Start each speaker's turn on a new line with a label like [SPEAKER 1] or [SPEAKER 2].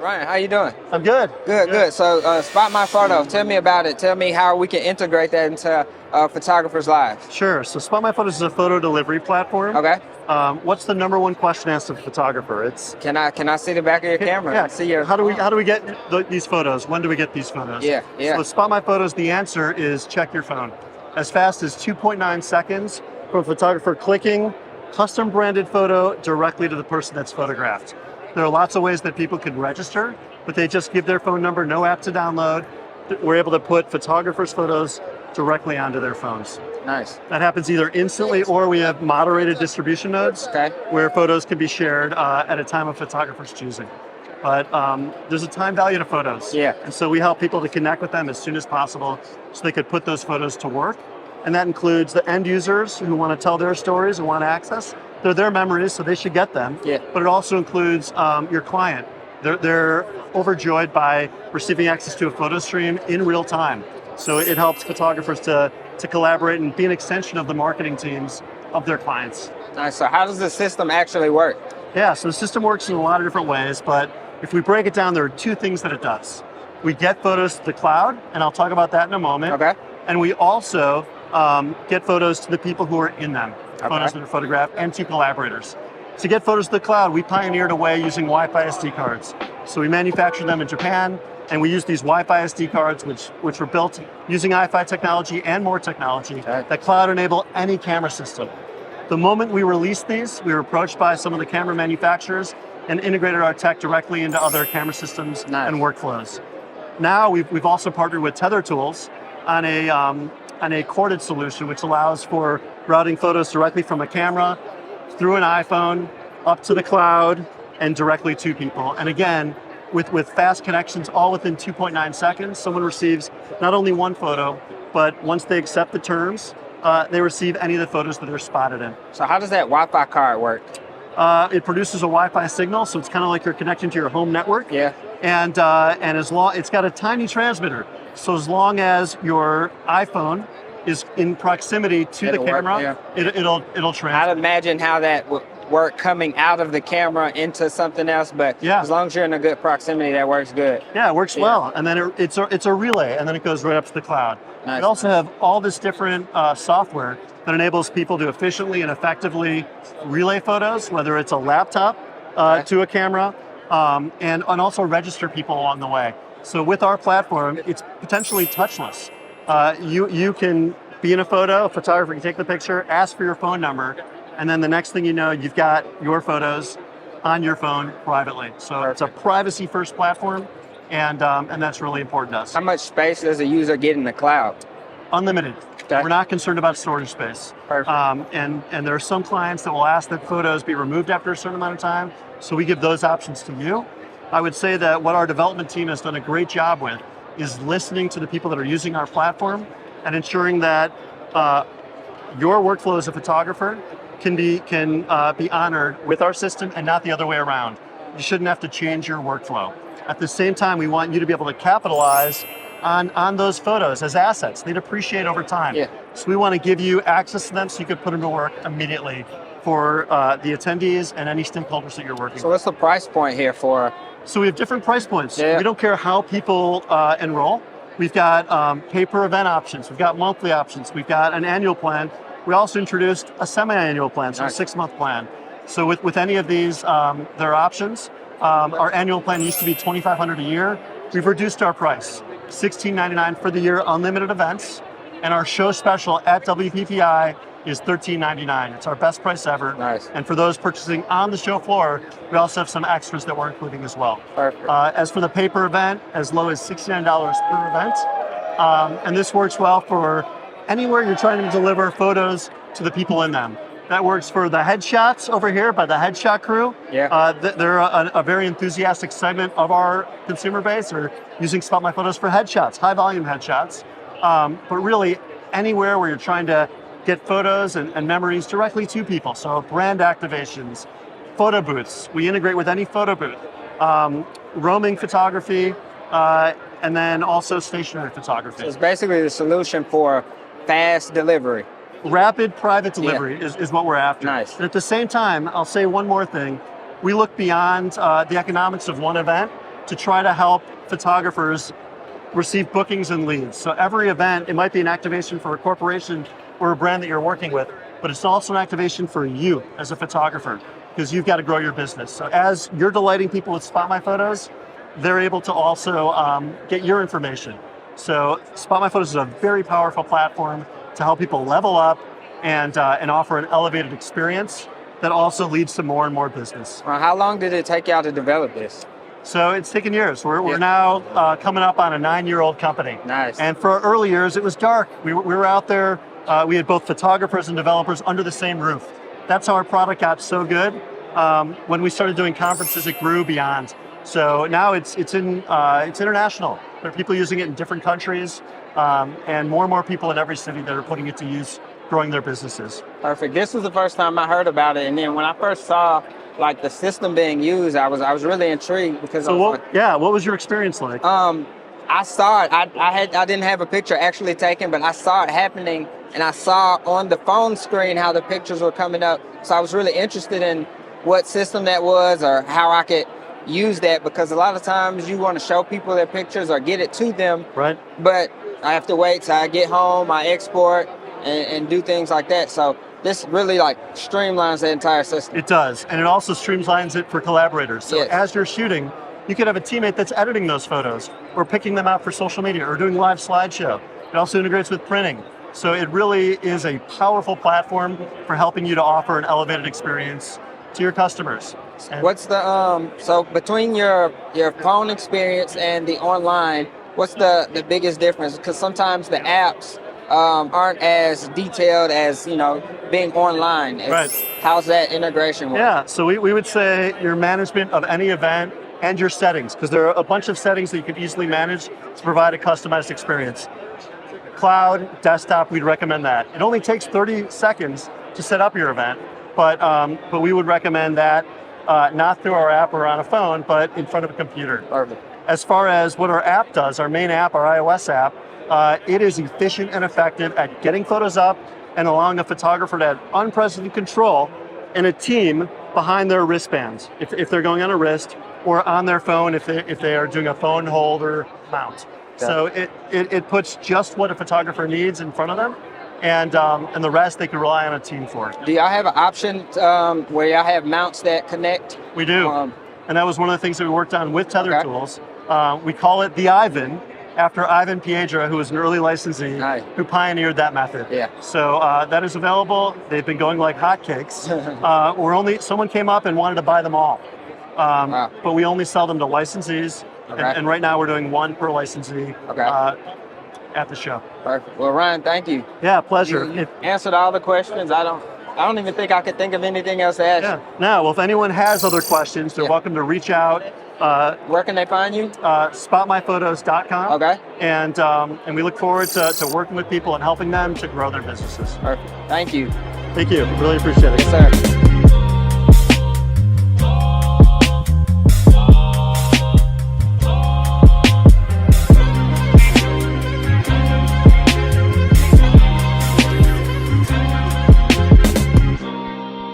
[SPEAKER 1] Ryan, how you doing?
[SPEAKER 2] I'm good.
[SPEAKER 1] Good. So, Spot My Photo. Tell me about it. Tell me how we can integrate that into photographers' lives.
[SPEAKER 2] Sure. So SpotMyPhotos is a photo delivery platform.
[SPEAKER 1] Okay.
[SPEAKER 2] What's the number one question asked of a photographer? It's
[SPEAKER 1] Can I see the back of your camera?
[SPEAKER 2] yeah.
[SPEAKER 1] See your
[SPEAKER 2] How do we get these photos? When do we get these photos?
[SPEAKER 1] Yeah.
[SPEAKER 2] So with SpotMyPhotos, the answer is check your phone. As fast as 2.9 seconds from a photographer clicking custom branded photo directly to the person that's photographed. There are lots of ways that people can register, but they just give their phone number, no app to download. We're able to put photographers' photos directly onto their phones.
[SPEAKER 1] Nice.
[SPEAKER 2] That happens either instantly or we have moderated distribution nodes where photos can be shared at a time of photographer's choosing. But there's a time value to photos.
[SPEAKER 1] Yeah.
[SPEAKER 2] And so we help people to connect with them as soon as possible so they could put those photos to work. And that includes the end users who want to tell their stories and want access. They're their memories, so they should get them.
[SPEAKER 1] Yeah.
[SPEAKER 2] But it also includes your client. They're overjoyed by receiving access to a photo stream in real time. So it helps photographers to collaborate and be an extension of the marketing teams of their clients.
[SPEAKER 1] Nice. So how does the system actually work?
[SPEAKER 2] Yeah, so the system works in a lot of different ways, but if we break it down, there are two things that it does. We get photos to the cloud, and I'll talk about that in a moment.
[SPEAKER 1] Okay.
[SPEAKER 2] And we also get photos to the people who are in them, photos that are photographed, and to collaborators. To get photos to the cloud, we pioneered a way using Wi-Fi SD cards. So we manufactured them in Japan, and we use these Wi-Fi SD cards, which were built using Wi-Fi technology and more technology that cloud enable any camera system. The moment we released these, we were approached by some of the camera manufacturers and integrated our tech directly into other camera systems and workflows. Now we've also partnered with Tether Tools on a corded solution, which allows for routing photos directly from a camera through an iPhone up to the cloud and directly to people. And again, with fast connections, all within 2.9 seconds, someone receives not only one photo, but once they accept the terms, they receive any of the photos that they're spotted in.
[SPEAKER 1] So how does that Wi-Fi card work?
[SPEAKER 2] It produces a Wi-Fi signal, so it's kind of like you're connecting to your home network.
[SPEAKER 1] Yeah.
[SPEAKER 2] And it's got a tiny transmitter. So as long as your iPhone is in proximity to the camera, it'll transmit.
[SPEAKER 1] I'd imagine how that would work coming out of the camera into something else, but as long as you're in a good proximity, that works good.
[SPEAKER 2] Yeah, it works well. And then it's a relay, and then it goes right up to the cloud.
[SPEAKER 1] Nice.
[SPEAKER 2] We also have all this different software that enables people to efficiently and effectively relay photos, whether it's a laptop to a camera, and also register people along the way. So with our platform, it's potentially touchless. You can be in a photo, a photographer can take the picture, ask for your phone number, and then the next thing you know, you've got your photos on your phone privately. So it's a privacy-first platform, and that's really important to us.
[SPEAKER 1] How much space does a user get in the cloud?
[SPEAKER 2] Unlimited. We're not concerned about storage space.
[SPEAKER 1] Perfect.
[SPEAKER 2] And there are some clients that will ask that photos be removed after a certain amount of time, so we give those options to you. I would say that what our development team has done a great job with is listening to the people that are using our platform and ensuring that your workflow as a photographer can be honored with our system and not the other way around. You shouldn't have to change your workflow. At the same time, we want you to be able to capitalize on those photos as assets. They'd appreciate over time.
[SPEAKER 1] Yeah.
[SPEAKER 2] So we want to give you access to them so you can put them to work immediately for the attendees and any stakeholders that you're working with.
[SPEAKER 1] So what's the price point here for?
[SPEAKER 2] So we have different price points.
[SPEAKER 1] Yeah.
[SPEAKER 2] We don't care how people enroll. We've got pay-per-event options. We've got monthly options. We've got an annual plan. We also introduced a semi-annual plan, so a 6-month plan. So with any of these, there are options. Our annual plan used to be $2,500 a year. We've reduced our price, $16.99 for the year, unlimited events. And our show special at WPPI is $13.99. It's our best price ever.
[SPEAKER 1] Nice.
[SPEAKER 2] And for those purchasing on the show floor, we also have some extras that we're including as well.
[SPEAKER 1] Perfect.
[SPEAKER 2] As for the pay-per-event, as low as $69 per event. And this works well for anywhere you're trying to deliver photos to the people in them. That works for the headshots over here by the headshot crew.
[SPEAKER 1] Yeah.
[SPEAKER 2] They're a very enthusiastic segment of our consumer base. They're using SpotMyPhotos for headshots, high volume headshots. But really anywhere where you're trying to get photos and memories directly to people. So brand activations, photo booths. We integrate with any photo booth. Roaming photography, and then also stationary photography.
[SPEAKER 1] So it's basically the solution for fast delivery.
[SPEAKER 2] Rapid private delivery is what we're after.
[SPEAKER 1] Nice.
[SPEAKER 2] And at the same time, I'll say one more thing. We look beyond the economics of one event, to try to help photographers receive bookings and leads. So every event, it might be an activation for a corporation or a brand that you're working with, but it's also an activation for you as a photographer, because you've got to grow your business. So as you're delighting people with SpotMyPhotos, they're able to also get your information. So SpotMyPhotos is a very powerful platform to help people level up and offer an elevated experience that also leads to more and more business.
[SPEAKER 1] How long did it take y'all to develop this?
[SPEAKER 2] So it's taken years. We're now coming up on a 9-year-old company.
[SPEAKER 1] Nice.
[SPEAKER 2] And for our early years, it was dark. We were out there. We had both photographers and developers under the same roof. That's how our product got so good. When we started doing conferences, it grew beyond. So now it's international. There are people using it in different countries, and more people in every city that are putting it to use, growing their businesses.
[SPEAKER 1] Perfect. This was the first time I heard about it, and then when I first saw like the system being used, I was really intrigued because.
[SPEAKER 2] So what was your experience like?
[SPEAKER 1] I saw it. I didn't have a picture actually taken, but I saw it happening, and I saw on the phone screen how the pictures were coming up. So I was really interested in what system that was or how I could use that, because a lot of times you want to show people their pictures or get it to them,
[SPEAKER 2] right?
[SPEAKER 1] But I have to wait till I get home, I export and do things like that. So this really like streamlines the entire system.
[SPEAKER 2] It does, and it also streamlines it for collaborators. So
[SPEAKER 1] yes.
[SPEAKER 2] As you're shooting, you could have a teammate that's editing those photos or picking them out for social media or doing live slideshow. It also integrates with printing. So it really is a powerful platform for helping you to offer an elevated experience to your customers. And
[SPEAKER 1] what's the so between your phone experience and the online, what's the biggest difference? Because sometimes the apps aren't as detailed as being online.
[SPEAKER 2] Right.
[SPEAKER 1] How's that integration work?
[SPEAKER 2] Yeah, so we would say your management of any event and your settings, because there are a bunch of settings that you can easily manage to provide a customized experience. Cloud, desktop, we'd recommend that. It only takes 30 seconds to set up your event, but we would recommend that not through our app or on a phone, but in front of a computer.
[SPEAKER 1] Perfect.
[SPEAKER 2] As far as what our app does, our main app, our iOS app, it is efficient and effective at getting photos up and allowing a photographer to have unprecedented control and a team behind their wristbands, if they're going on a wrist, or on their phone if they are doing a phone holder mount. Okay. So it puts just what a photographer needs in front of them, and the rest they can rely on a team for.
[SPEAKER 1] Do y'all have an option where y'all have mounts that connect?
[SPEAKER 2] We do, and that was one of the things that we worked on with Tether Tools. We call it the Ivan, after Ivan Piedra, who was an early licensee, who pioneered that method.
[SPEAKER 1] Yeah.
[SPEAKER 2] So that is available. They've been going like hotcakes. Someone came up and wanted to buy them all.
[SPEAKER 1] Wow.
[SPEAKER 2] But we only sell them to licensees, and right now we're doing one per licensee at the show.
[SPEAKER 1] Perfect. Well, Ryan, thank you.
[SPEAKER 2] Yeah, pleasure.
[SPEAKER 1] You answered all the questions. I don't even think I could think of anything else to ask you.
[SPEAKER 2] No, well, if anyone has other questions, they're welcome to reach out.
[SPEAKER 1] Where can they find you?
[SPEAKER 2] SpotMyPhotos.com.
[SPEAKER 1] Okay.
[SPEAKER 2] And we look forward to working with people and helping them to grow their businesses.
[SPEAKER 1] Perfect. Thank you.
[SPEAKER 2] Thank you. Really appreciate it.
[SPEAKER 1] Yes, sir.